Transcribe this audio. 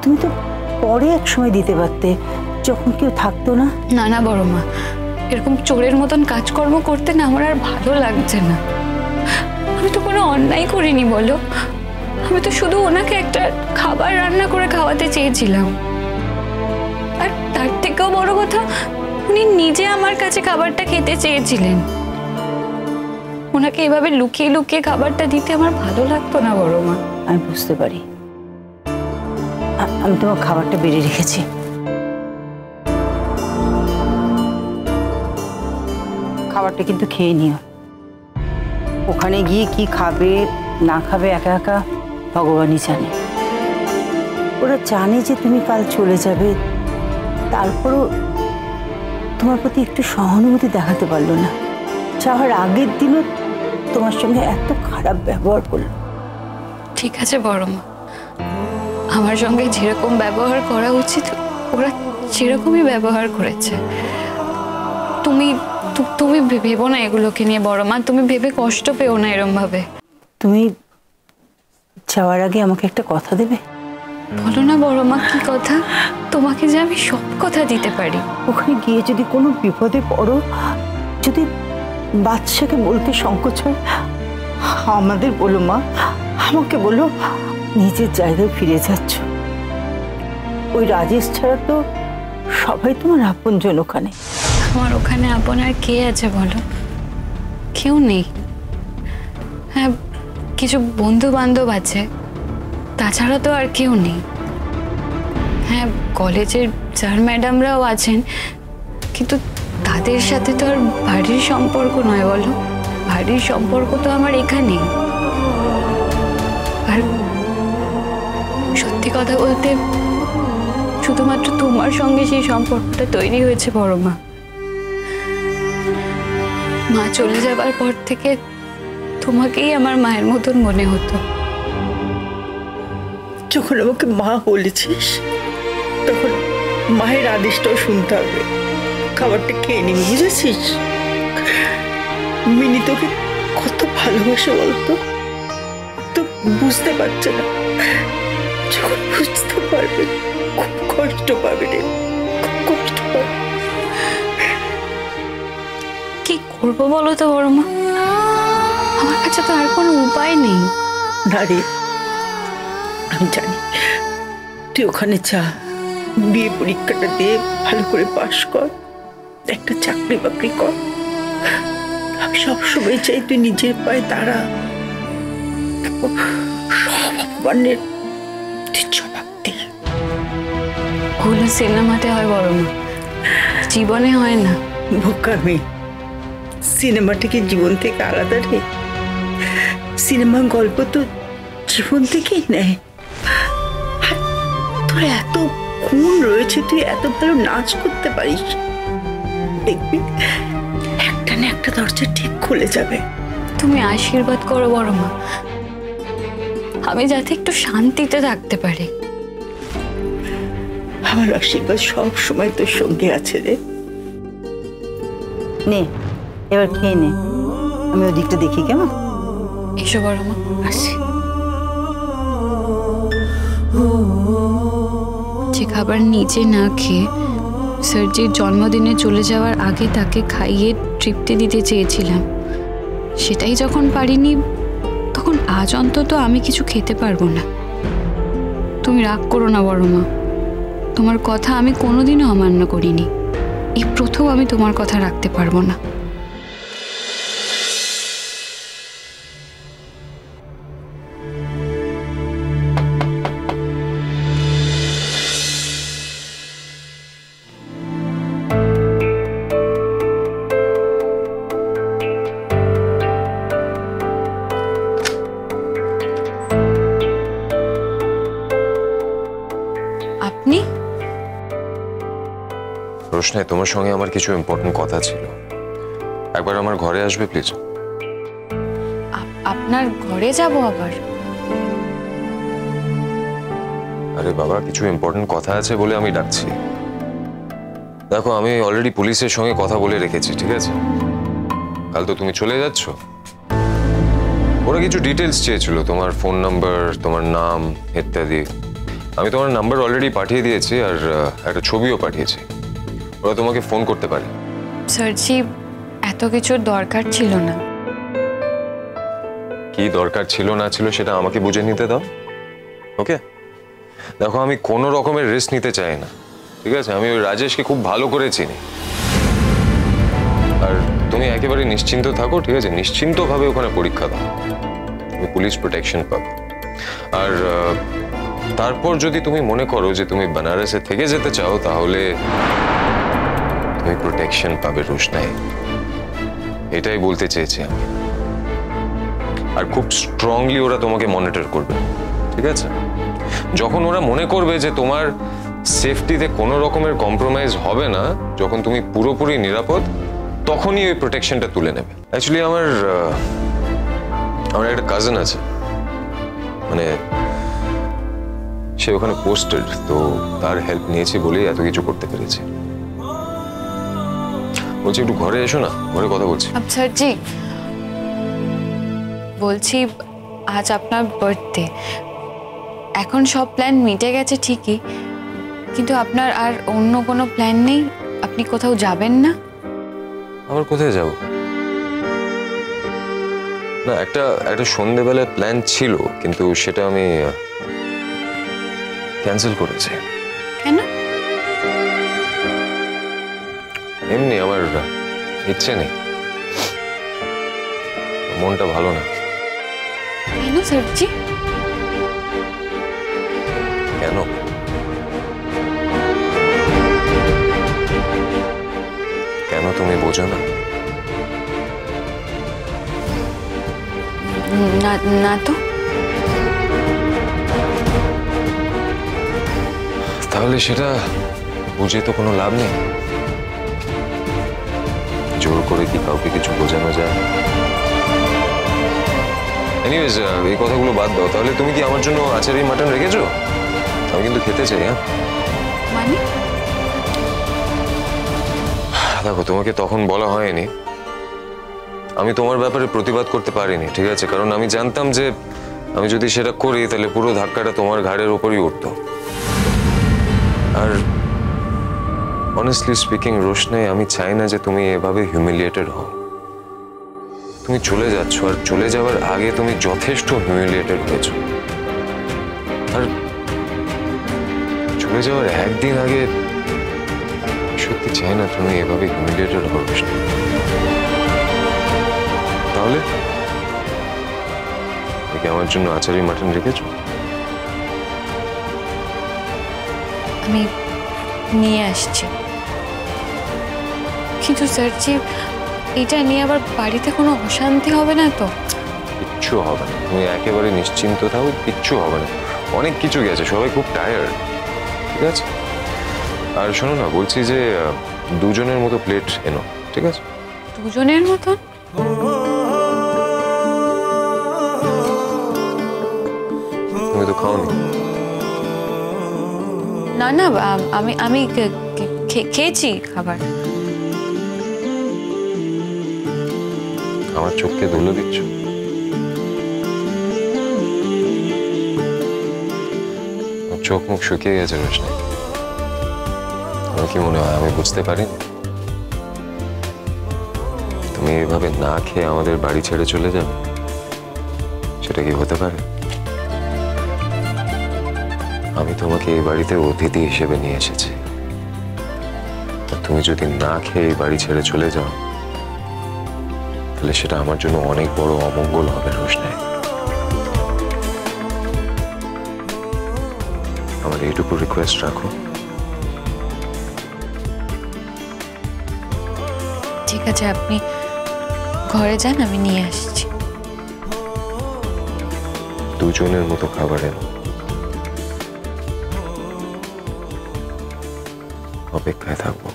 তুমি তো পরে এক সময় দিতে পারতে, যখন কেউ থাকতো না। না না বড় মা, এরকম চোরের মতন কাজকর্ম করতে না আমার আর ভালো লাগছে না। আমি তো কোনো অন্যায় করিনি বলো, আমি তো শুধু ওনাকে একটা খাবার রান্না করে খাওয়াতে চেয়েছিলাম। আর তার থেকেও বড় কথা, উনি নিজে আমার কাছে খাবারটা খেতে চেয়েছিলেন। ওনাকে এভাবে লুকিয়ে লুকিয়ে খাবারটা দিতে আমার ভালো লাগতো না বড় মা। আমি বুঝতে পারি, আমি তোমার খাবারটা বেড়ে রেখেছি। খাবারটা কিন্তু খেয়ে নিও। ওখানে গিয়ে কি খাবে না খাবে একা একা ভগবানই জানে। ওরা জানে যে তুমি কাল চলে যাবে, তারপরও তোমার প্রতি একটু সহানুভূতি দেখাতে পারলো না। যাওয়ার আগের দিনও তোমার সঙ্গে এত খারাপ ব্যবহার করলো। ঠিক আছে বড় মা, আমার সঙ্গে যেরকম ব্যবহার করা উচিত ওরা সেরকমই ব্যবহার করেছে। তুমি তুমি ভেবো না এগুলোকে নিয়ে বড় মা, তুমি ভেবে কষ্ট পেও না এরম ভাবে। তুমি যাওয়ার আগে আমাকে একটা কথা দেবে? বলো না বড় মা, কি কথা? তোমাকে যে আমি সব কথা দিতে পারি। ওখানে গিয়ে যদি কোনো বিপদে পড়ো, যদি বাদশাকে বলতে সংকোচ হয়, আমাদের বলো মা, আমাকে বলো। নিজের জায়গায় ফিরে যাচ্ছ, ওই রাজেশ ছাড়া তো সবাই তোমার আপনজন ওখানে। আমার ওখানে আপন আর কে আছে বলো? কেউ নেই। হ্যাঁ, কিছু বন্ধু বান্ধব আছে, তাছাড়া তো আর কেউ নেই। হ্যাঁ, কলেজের স্যার ম্যাডামরাও আছেন, কিন্তু তাদের সাথে তো আর বাড়ির সম্পর্ক নয় বলো। বাড়ির সম্পর্ক তো আমার এখানেই। আর সত্যি কথা বলতে শুধুমাত্র তোমার সঙ্গে সেই সম্পর্কটা তৈরি হয়েছে বড় মা। মা চলে যাবার পর থেকে তোমাকেই আমার মায়ের মতন মনে হতো। যখন আমাকে মা বলেছিস, তখন মায়ের আদেশটাও শুনতে হবে। খাবারটা খেয়ে নিবি, বুঝেছিস? মিনি তোকে কত ভালোবাসে বলতো, তো বুঝতে পারছে না। যখন বুঝতে পারবে খুব কষ্ট পাবে রে, খুব কষ্ট পাবে। কি করবো বলো তো বড় মা, আমার কাছে তো আর কোনো উপায় নেই। না রে, আমি জানি তুই ওখানে যা, বিয়ে পরীক্ষাটা দিয়ে ভালো করে পাশ কর, একটা চাকরি বাকরি কর। আমি সবসময় চাই তুই নিজের পায়ে দাঁড়া। সব অপমানের তুই জবাব দে। ওগুলো সিনেমাতে হয় বড় মা, জীবনে হয় না। বোকামি, সিনেমাটা কি জীবন থেকে আলাদা রে? সিনেমা গল্প তো জীবন থেকেই নেয়। তোর এত গুণ রয়েছে, তুই এত ভালো নাচ করতে পারিস, দেখবি একটা না একটা দরজা ঠিক খুলে যাবে। তুমি আশীর্বাদ করো বড় মা, আমি যাতে একটু শান্তিতে থাকতে পারি। আমার আশীর্বাদ সব সময় তোর সঙ্গে আছে রে। নে, এবার খেয়ে নে, আমি ওদিকটা দেখি কেমন। এসো বড় মা, আসি। যে খাবার নিজে না খেয়ে স্যারজির জন্মদিনে চলে যাওয়ার আগে তাকে খাইয়ে তৃপ্তি দিতে চেয়েছিলাম, সেটাই যখন পারিনি, তখন আজ অন্তত আমি কিছু খেতে পারবো না। তুমি রাগ করো না বড় মা, তোমার কথা আমি কোনোদিনও অমান্য করিনি। এই প্রথম আমি তোমার কথা রাখতে পারবো না। আপনি? রোশনি, তোমার সঙ্গে আমার কিছু ইম্পর্টেন্ট কথা ছিল, একবার আমার ঘরে আসবে প্লিজ? আপনার ঘরে যাব আবার? আরে বাবা, কিছু ইম্পর্টেন্ট কথা আছে বলে আমি ডাকছি। দেখো, আমি অলরেডি পুলিশের সঙ্গে কথা বলে রেখেছি, ঠিক আছে? কাল তো তুমি চলে যাচ্ছ। ওরা কিছু ডিটেলস চেয়েছিল, তোমার ফোন নাম্বার, তোমার নাম ইত্যাদি। আমি তোমার নাম্বার অলরেডি পাঠিয়ে দিয়েছি আর একটা ছবিও পাঠিয়েছি, ওরা তোমাকে ফোন করতে পারে। স্যারজি, এত কিছুর দরকার ছিল না। কি দরকার ছিল না ছিল সেটা আমাকে বুঝে নিতে দাও, ওকে? দেখো, আমি কোনো রকমের রিস্ক নিতে চাই না, ঠিক আছে? আমি ওই রাজেশকে খুব ভালো করে চিনি, আর তুমি একেবারে নিশ্চিন্ত থাকো, ঠিক আছে? নিশ্চিন্তভাবে ওখানে পরীক্ষা দাও, তুমি পুলিশ প্রোটেকশন পাবে। আর তারপর যদি তুমি মনে করো যে তুমি বেনারসে থেকে যেতে চাও, তাহলে তুমি প্রোটেকশন পাবে রোশনাই, এটাই বলতে চেয়েছি আমি। আর খুব স্ট্রংলি ওরা তোমাকে মনিটর করবে, ঠিক আছে? যখন ওরা মনে করবে যে তোমার সেফটিতে কোনো রকমের কম্প্রোমাইজ হবে না, যখন তুমি পুরোপুরি নিরাপদ, তখনই ওই প্রোটেকশনটা তুলে নেবে। অ্যাকচুয়ালি আমার একটা কাজিন আছে, মানে সে ওখানে পোস্টেড, তো তার হেল্প নিয়েছি বলেই এত কিছু করতে পেরেছি। বলছি একটু ঘরে এসো না, ঘরে কথা বলছি। স্যারজি, বলছি আজ আপনার বার্থডে, এখন সব প্ল্যান মিটে গেছে ঠিকই, কিন্তু আপনার আর অন্য কোনো প্ল্যান নেই? আপনি কোথাও যাবেন না? আবার কোথায় যাব? না, একটা সন্ধ্যেবেলায় প্ল্যান ছিল, কিন্তু সেটা আমি ক্যান্সেল করেছি। কেন? এমনি আমার ইচ্ছে নেই, মনটা ভালো না। কেন স্যারজি? কেন? কেন তুমি বোঝো না? না তো। তাহলে সেটা বুঝে তো কোনো লাভ নেই। জোর করে কি কাউকে কিছু বোঝানো যায়? এনিওয়েজ, এই কথাগুলো বাদ দাও। তাহলে তুমি কি আমার জন্য আচারি মাটন রেখেছো? আমি কিন্তু খেতে চাই। হ্যাঁ, মানে? দেখো, তোমাকে তখন বলা হয়নি, আমি তোমার ব্যাপারে প্রতিবাদ করতে পারিনি, ঠিক আছে? কারণ আমি জানতাম যে আমি যদি সেটা করি তাহলে পুরো ধাক্কাটা তোমার ঘাড়ের উপরই উঠতো। আর অনেস্টলি স্পিকিং রোশনাই, আমি চাই না যে তুমি এভাবে হিউমিলিয়েটেড হও। তুমি চলে যাচ্ছ, আর চলে যাওয়ার আগে তুমি যথেষ্ট হিউমিলিয়েটেড হয়েছো। আর চলে যাওয়ার একদিন আগে সত্যি চাই না তুমি এভাবে হিউমিলিয়েটেড হও রোশনাই। তাহলে আমার জন্য আচারি মাটন রেখেছো? আমি নিয়ে আসছি, কিন্তু স্যারজি এটা নিয়ে আবার বাড়িতে কোনো অশান্তি হবে না তো? কিচ্ছু হবে না, তুমি একেবারে নিশ্চিন্ত থাকো, কিচ্ছু হবে না। অনেক কিছু গেছে, সবাই খুব টায়ার্ড, ঠিক আছে? আর শোনো না, বলছি যে দুজনের মতো প্লেট এনো, ঠিক আছে? দুজনের মতন? তুমি তো খাওনি। না না, আমি খেয়েছি খাবার। আমার চোখকে ধুলো দিচ্ছ? চোখ মুখ শুকিয়ে গেছে রোশনাই। আমার কি মনে হয় আমি বুঝতে পারিনি? তুমি এইভাবে না খেয়ে আমাদের বাড়ি ছেড়ে চলে যাবে, সেটা কি হতে পারে? আমি তোমাকে এই বাড়িতে অতিথি হিসেবে নিয়ে এসেছি, তুমি যদি না খেয়ে এই বাড়ি ছেড়ে চলে যাও, তাহলে সেটা আমার জন্য অনেক বড় অমঙ্গল হবে রোশনাই। আমার এইটুকু রিকোয়েস্ট রাখো। ঠিক আছে, আপনি ঘরে যান, আমি নিয়ে আসছি। দুজনের মতো খাবার এনো, অপেক্ষায় থাকবো।